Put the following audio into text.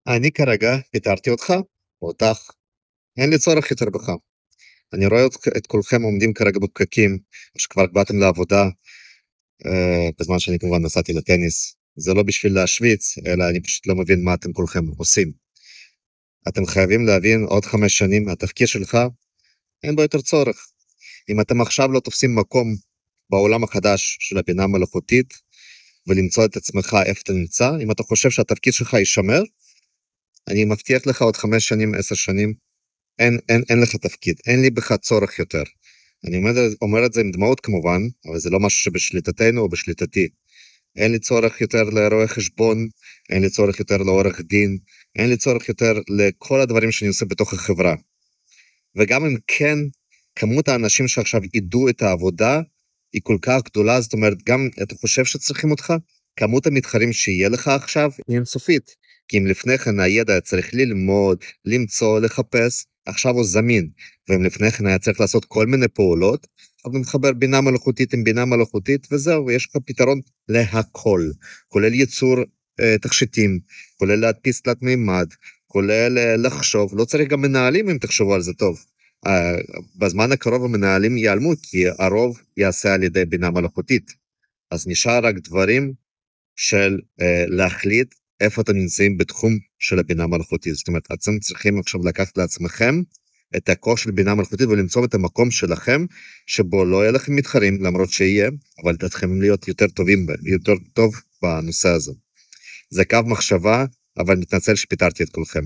אני כרגע פיטרתי אותך, או אותך, אין לי צורך יותר בך. אני רואה את כולכם עומדים כרגע בפקקים, או שכבר באתם לעבודה, בזמן שאני כמובן נסעתי לטניס. זה לא בשביל להשוויץ, אלא אני פשוט לא מבין מה אתם כולכם עושים. אתם חייבים להבין, עוד 5 שנים, התפקיד שלך, אין בו יותר צורך. אם אתם עכשיו לא תופסים מקום בעולם החדש של הבינה המלאכותית, ולמצוא את עצמך איפה אתה נמצא, אם אתה חושב שהתפקיד שלך יישמר, אני מבטיח לך עוד 5 שנים, 10 שנים, אין לך תפקיד, אין לי בך צורך יותר. אני אומר את זה עם דמעות כמובן, אבל זה לא משהו שבשליטתנו או בשליטתי. אין לי צורך יותר לרואה חשבון, אין לי צורך יותר לעורך דין, אין לי צורך יותר לכל הדברים שאני עושה בתוך החברה. וגם אם כן, כמות האנשים שעכשיו ידעו את העבודה, היא כל כך גדולה, זאת אומרת, גם אתה חושב שצריכים אותך, כמות המתחרים שיהיה לך עכשיו היא אינסופית. כי אם לפני כן הידע היה צריך ללמוד, למצוא, לחפש, עכשיו הוא זמין. ואם לפני כן היה צריך לעשות כל מיני פעולות, אז מתחבר בינה מלאכותית עם בינה מלאכותית, וזהו, יש לך פתרון להכל, כולל ייצור תכשיטים, כולל להדפיס תלת מימד, כולל לחשוב, לא צריך גם מנהלים אם תחשבו על זה טוב. בזמן הקרוב המנהלים ייעלמו, כי הרוב יעשה על ידי בינה מלאכותית. אז נשאר רק דברים של להחליט איפה אתם נמצאים בתחום של הבינה מלאכותית. זאת אומרת, אתם צריכים עכשיו לקחת לעצמכם את הכוח של בינה מלאכותית ולמצוא את המקום שלכם, שבו לא יהיה לכם מתחרים, למרות שיהיה, אבל אתם להיות יותר טובים, יותר טוב בנושא הזה. זה קו מחשבה, אבל מתנצל שפיטרתי את כולכם.